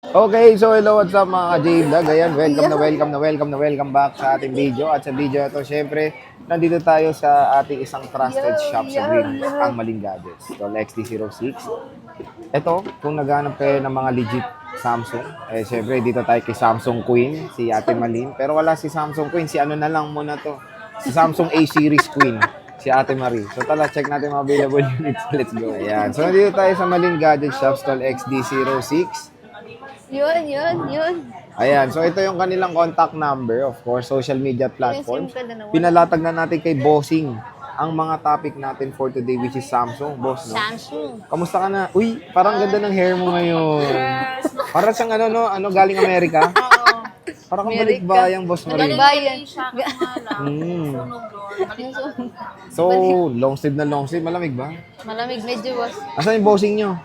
Okay, so hello, what's up mga ka-J-Vlog? Ayan, welcome back sa ating video. At sa video na to, syempre, nandito tayo sa ating isang trusted shop sa Green, ang Maling Gadgets. So, XD06. Ito, kung naghanap kayo ng mga legit Samsung, syempre, dito tayo kay Samsung Queen, si Ate Malin. Pero wala si Samsung Queen, si ano na lang muna to. Si Samsung A-Series Queen, si Ate Marie. So, tala, check natin mga available units. Let's go. Ayan. So, nandito tayo sa Maling Gadgets Shop, stall XD06. Yun. Ayan, so ito yung kanilang contact number, of course, social media platforms. Yung SIM card na nawala. Pinalatag na natin kay Bossing ang mga topic natin for today, which is Samsung, boss, no? Samsung. Kamusta ka na? Uy, parang ganda ng hair mo ngayon. Parang siyang galing Amerika. Oo. Parang kang balikbayang, boss Marie. Bayan. Siya nga lang. Sunog doon. So, long sleeve na long sleeve, malamig ba? Malamig, medyo boss. Asan yung bossing nyo?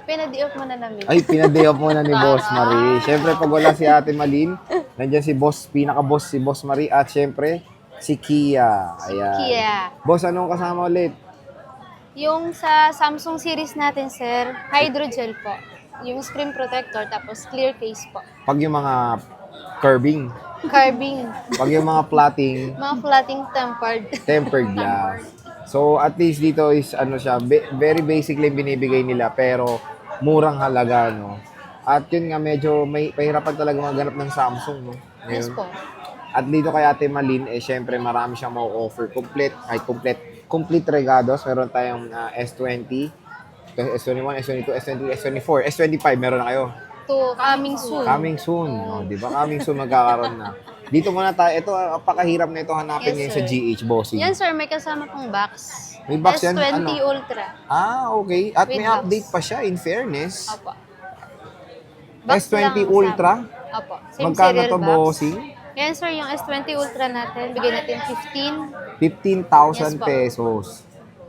Pinadi-off mo na namin. Ay, pinaday off muna ni Boss Marie. Siyempre, pag wala si Ate Malin, nandiyan si Boss, pinaka-boss si Boss Marie. At siyempre, si Kia. Ayan. Kia. Boss, anong kasama ulit? Yung sa Samsung series natin, sir, hydrogel po. Yung screen protector, tapos clear case po. Pag yung mga curbing, Carbing. pag yung mga plotting, Mga flatting tempered. tempered glass. So, at least dito is, very basically binibigay nila, pero murang halaga, no? At yun nga, medyo may pahirapan talaga maghanap ng Samsung, no? Yes Ngayon. po. At dito kay Ate Malin, syempre marami siyang mau-offer. Complete regados. Meron tayong S20, S21, S22, S23, S24, S25, meron na kayo. Coming soon. Coming soon. Oh, di ba? Coming soon magkakaroon na. Dito muna tayo. Ito, napakahirap na ito hanapin Yes, ngayon sa sir. GH Bossing. Yan, sir, may kasama pong box. May box yan? S20 Ano? Ultra. Okay. At With may box. update pa siya, in fairness. Opo. S20 lang Ultra? kasama. Opo. Same Magkano serial to, box. Bossing? Yan, sir, yung S20 Ultra natin, bigay natin 15,000 Yes, po. pesos.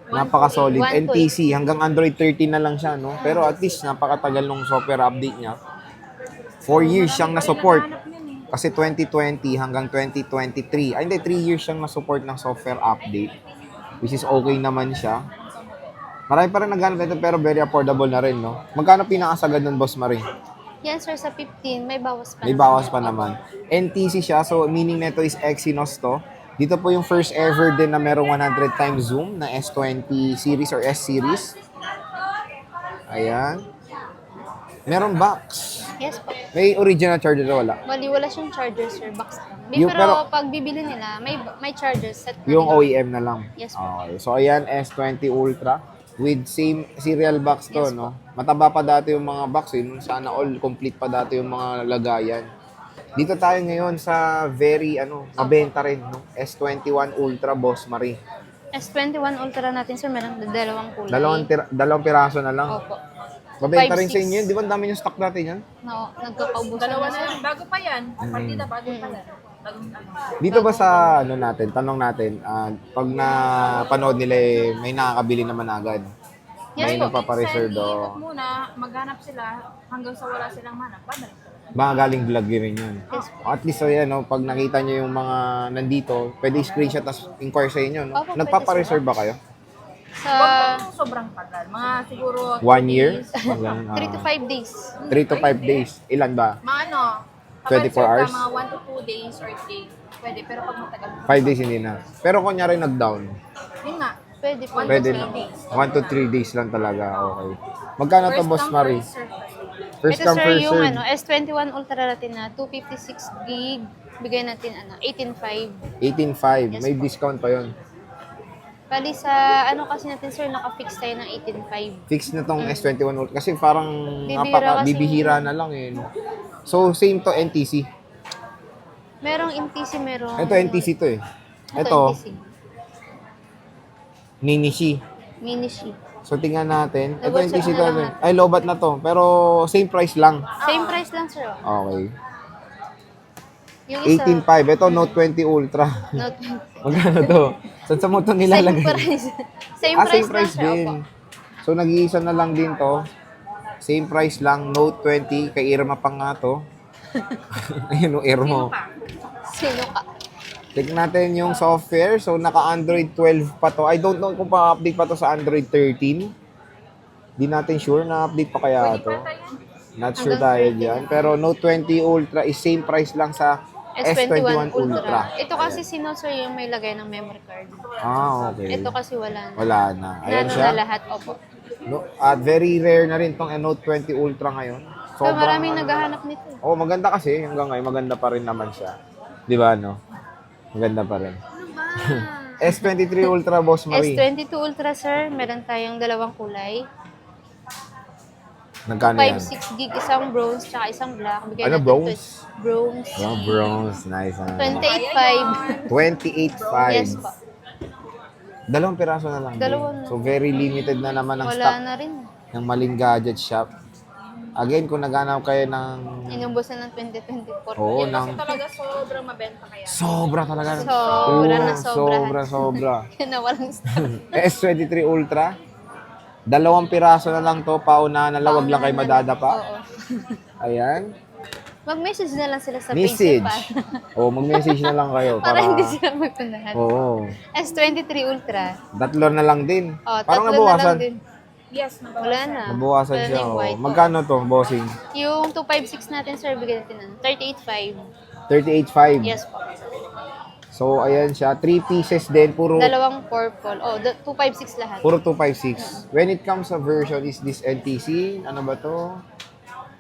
Napaka-solid. 1.2. NTC, hanggang Android 13 na lang siya, no? Pero at least, napakatagal nung software update niya. 4 years siyang na-support. Kasi 2020 hanggang 2023. Ay, hindi, 3 years siyang na-support ng software update. Which is okay naman siya. Marami pa rin naghanap nito pero very affordable na rin, no? Magkano pinakasagad nun, Boss Marie? Yan, sir, sa 15, may bawas pa. May naman. bawas pa naman. NTC siya, so meaning nito is Exynos to. Dito po yung first ever din na merong 100 times zoom na S20 series or S series. Ayan. Meron box. Yes po. May original charger na wala. Bali, wala siyang charger, sir. Box lang. Yung- Pero pag bibili nila, may charger set na Yung nila. OEM na lang. Yes po. Okay. So ayan, S20 Ultra with same serial box to, Yes, no? Mataba pa dati yung mga box, eh. Sana all complete pa dati yung mga lagayan. Dito tayo ngayon sa very mabenta rin, no? S21 Ultra, Boss Marie. S21 Ultra natin, sir, meron dalawang kulay. Dalawang piraso na lang. Opo. Mabenta rin 5, sa inyo yun. Di ba ang dami yung stock natin yan? No, nagkakaubusan Dalawa na, na sir. yan. Bago pa yan. Partida, bago pa yan. Bagong Dito ba sa tanong natin, pag napanood nila may nakakabili naman agad. May Yes po. nagpapareserve do. Ikot muna, maghanap sila hanggang sa wala silang manap. Babalik. Mga galing vlog rin yun. Yes At least so yan, no, pag nakita nyo yung mga nandito, pwede screenshot tas inquire sa inyo. No? Opo, pwede, Nagpapareserve ba kayo? Sa Huwag po sobrang tagal. Mga siguro 1 year? 3 to 5 days. 3 to 5 days. Ilan ba? mga 24 hours? Mga 1 to 2 days or 3. Pwede, pero pag matagal. 5 days hindi na. Pero kunyari nag-down, Yun nga. Pwede po. pwede to na. 3 days. 1 to 3 days lang talaga. Okay. Magkano to, Boss come, Marie? first serve. First Ito, come, sir, first yung serve. S21 Ultra natin na 256 gig. Bigay natin 18.5. 18.5. Yes, May po. discount pa yon. Bali sa kasi natin, sir, naka-fix tayo ng 18.5. Fix na tong S21 Ultra. Kasi parang Bibihira kasi. bibihira na lang eh. No? So, same to NTC. Merong NTC, merong... Ito NTC to eh. Ito, NTC. Ninishi. Minishi. So, tingnan natin. Ito Lobat NTC na to. lang natin. Ay, lobat na to. Pero, same price lang. Same price lang, sir. Okay. Yung isa, 18.5. Ito, Note 20 Ultra. Note Magkano to? Saan mo ito same nilalagay? price. Same Ah, price, same price lang, sir. din. Opo. So, nag-iisa na lang din to. Same price lang. Note 20. Kay Irma pa nga to. Ayun, o Irma. Sino ka? Check natin yung software. So, naka-Android 12 pa to. I don't know kung pa-update pa to sa Android 13. Di natin sure na update pa kaya to. Pwede pa yan. Not sure Hanggang tayo 30. dyan. Pero Note 20 Ultra is same price lang sa S21 Ultra. Ito kasi sinot sir yung may lagay ng memory card. Ah, okay. Ito kasi wala na. Wala na. Ayan Nano siya. na lahat, opo. No, at very rare na rin tong Note 20 Ultra ngayon. So, maraming ano, naghahanap nito. Oh, maganda kasi. Hanggang ngayon, maganda pa rin naman siya. Di ba, no? Maganda pa rin. Ano ba? S23 Ultra, Boss Marie. S22 Ultra, sir. Meron tayong dalawang kulay. Nagkano yan? 5-6 gig, isang bronze, tsaka isang black. Bigyan Ano, natin bronze? Bronze. Oh, bronze. Nice. 28.5. 28.5. Yes po. Dalawang piraso na lang. Dalawa din. na. So, very limited na naman ang Wala stock na rin. ng Maling Gadget Shop. Again, kung naghanap kayo ng... Inubos na ng 2024. Oo, Kasi ng... talaga sobrang mabenta kaya. Sobra talaga. Sobra na sobrahan. Sobra. Kaya nawalan stock. S23 Ultra. Dalawang piraso na lang to. Pauna na lang. Wag lang kayo madadapa. Oo. Ayan. Mag-message na lang sila sa Message. Facebook Mag-message na lang kayo. para hindi sila magtunahan. Oo. S23 Ultra. Tatlo na lang din. Oh, Parang tatlo na nabawasan. lang din. Yes, Wala na. Nabawasan Wala siya. na yung Oh. white. Magkano to, bossing? Yung 256 natin, sir, bigyan natin ng 38.5. 38.5. Yes po. So, ayan siya. 3 pieces din. Puro Dalawang purple. Oh, 256 lahat. Puro 256. When it comes sa version, is this NTC? Ano ba to?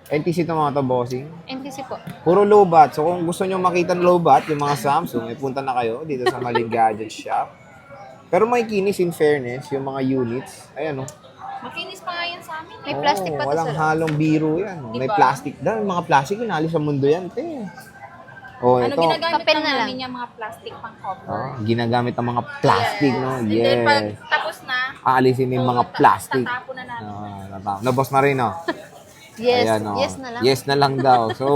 NTC to mga to, bossing. NTC po. Puro low bat. So kung gusto nyo makita ng low bat, yung mga Samsung, punta na kayo dito sa Maling Gadget Shop. Pero may kinis in fairness, yung mga units. Ayan o. Makinis pa nga yan sa amin. May plastic pa to, Walang sir. halong biro yan. Oh. May Diba? plastic daw. Yung mga plastic, inalis sa mundo yan. Te. Oh, Ano ito. ginagamit Papel lang na lang. namin yung mga plastic pang cover. Oh, ginagamit ang mga plastic, no? And then pag Yes. tapos na, Aalisin yung mga plastic. tatapo na namin. No, Boss Marino. Yes. Ayan, oh. Yes na lang. Yes na lang daw. So,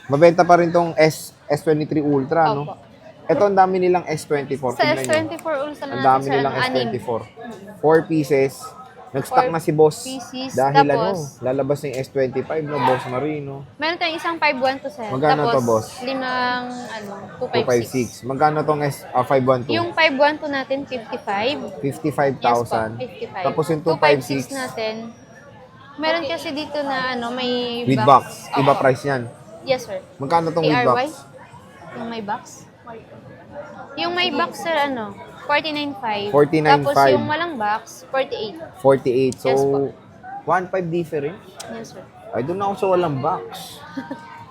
mabenta pa rin tong S23 Ultra, no? Opo. Ito, ang dami nilang S24. Sa Tignan nyo. S24 Ultra na Ang natin, dami sir, nilang ano, anim. S24. 4 pieces. Nag-stock 4 na si Boss. pieces. Dahil Tapos, lalabas na yung S25, no? Boss Marino. Meron tayong isang 512, sir. Magkano Tapos, to, boss? limang, 256. 256. Magkano tong 512? Yung 512 natin, 55. 55,000. Yes po, 55. Tapos yung 256 256 natin, meron kasi dito na may with box. Iba Opo. price yan. Yes, sir. Magkano tong with ARY? box? Yung may box? Yung may box, sir, 49.5. 49.5. Tapos yung walang box, 48. 48. So, Yes po. 1.5 different. Yes, sir. Ay, doon ako sa walang box.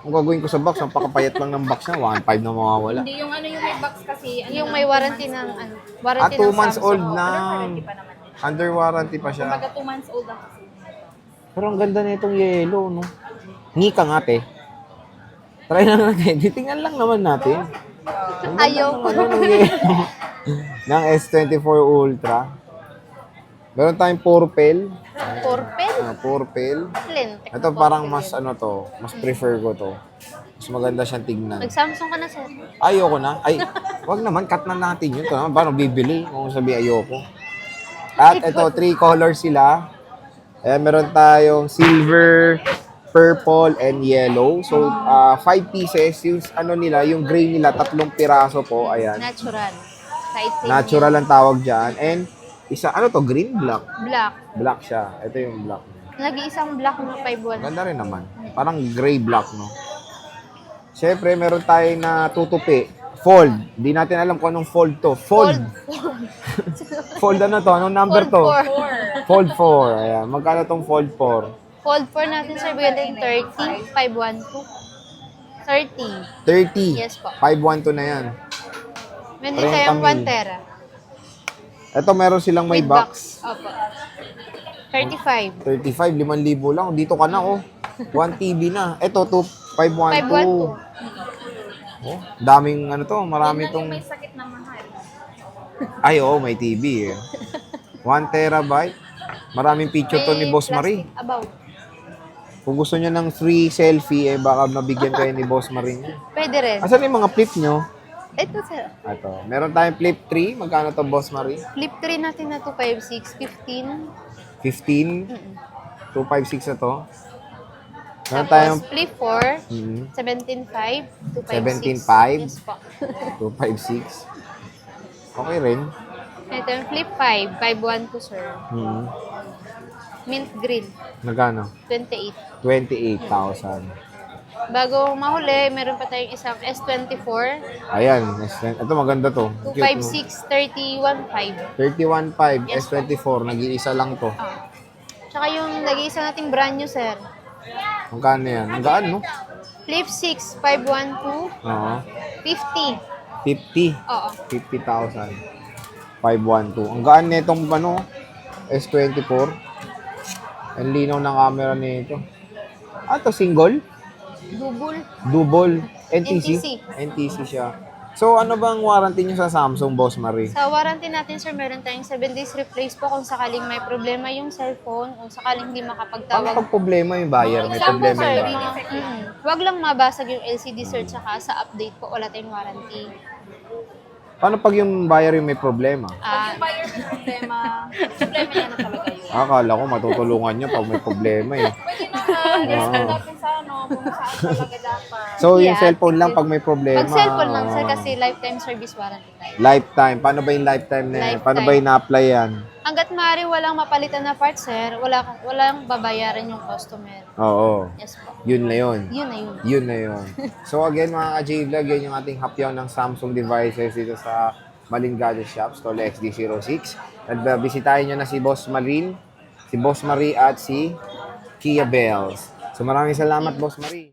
Ang gagawin ko sa box, ang pakapayat lang ng box na, 1.5 na mawawala. Hindi, yung may box kasi, Yung may warranty ng, warranty 2 ng months Samsung. old na. warranty pa naman din. Under warranty pa siya. Kumbaga 2 months old lang kasi. Pero ang ganda na itong yellow, no? Ngika nga, te. Try lang natin. Titingnan lang naman natin. Ang ganda Ayaw. ng ano, ng yellow. ng S24 Ultra. Meron tayong purple. Purple? Purple. Lentek. Ito parang mas ano to, mas prefer ko to. Mas maganda siyang tignan. Nag-Samsung ka na, sir. Ayoko na. Ay, wag naman, cut na natin yun. Ito naman, paano bibili kung sabi ayoko. At ito, 3 colors sila. Ayan, meron tayong silver, purple, and yellow. So, 5 pieces. Yung ano nila, yung gray nila, 3 piraso po. Ayan. Natural. Kahit same Natural ang tawag dyan. And isa, ano to, green, black? yan. Black. Black siya. Ito yung black. Nag-iisang black na 512. Ganda rin naman. Parang gray-black, no? Siyempre, meron tayo na tutupi. Fold. Di natin alam kung anong fold to. Fold. Fold ano to? Anong number to? Fold 4. Fold 4. Ayan. Magkano tong fold 4? Fold 4 natin, sir. Bigyan natin 30. 512. 30. 30. Yes po. 512 na yan. Meron din tayong 1 tera. Ito, meron silang may With box. Opo. 35. 35, 5,000 lang. Dito ka na, oh. 1 TV na. Ito, 512. 512. Oh, daming ano to, marami tong... May sakit na mahal. Ay, oo, may TV eh. 1 terabyte. Maraming picture to ni Boss Marie. Plastic about. Kung gusto niyo ng free selfie, baka mabigyan kayo ni Boss Marie. Pwede rin. Asan yung mga flip nyo? Ito, sir. Ito. Meron tayong flip 3. Magkano to, Boss Marie? Flip 3 natin na 256. 15. 15. 256 na to. Meron Tapos, tayong flip 4. mhm, 17.5. 17.5. 256. Yes po. 256. Okay rin. Ito yung flip 5. 512, sir. Mhm. Mint green, Magkano? 28. 28,000. Bago mahuli, meron pa tayong isang S24, Ayan, ito maganda to. Cute, no? 256, 31.5. 31.5 S24, nag-iisa lang to. Tsaka yung nag-iisa nating brand new, sir. Magkano yan? Ang gaan, no? Flip 6, 512, Oo. 50. 50. Oo. 50,000. 512. Ang gaan nitong ano, S24. Ang linaw ng camera nito. Ah, to single? Double. Double. NTC? NTC. NTC siya. So, ano bang warranty nyo sa Samsung, Boss Marie? Sa warranty natin, sir, meron tayong 7 days replace po kung sakaling may problema yung cellphone o sakaling hindi Paano makapagtawag. pag problema yung buyer? May Example, problema sir, yung buyer? wag lang mabasag yung LCD, sir, tsaka sa update po, wala tayong warranty. Paano pag yung buyer yung may problema? Ah, Buyer sa problema niya na talaga yun. Akala ko matutulungan nyo pag may problema eh. Pwede naman, natin sa ano, kung saan talaga dapat. So, yung Yeah, cellphone lang pag may problema. pag cellphone lang, sir, oo. kasi lifetime service warranty tayo. Lifetime. Paano ba yung lifetime na yan? Lifetime. Paano ba yung na-apply yan? Hanggat maaari walang mapalitan na parts, sir, walang babayaran yung customer. Oo. Yes po. Yun na yun. Yun na yun. Yun na yun. So again mga ka-J-Vlog, yan yung ating hapyaw ng Samsung devices dito sa Malin Gadget Shop, Stall XD06. At bisitahin nyo na si Boss Marie at si Kia Bells. So maraming salamat, Boss Marie.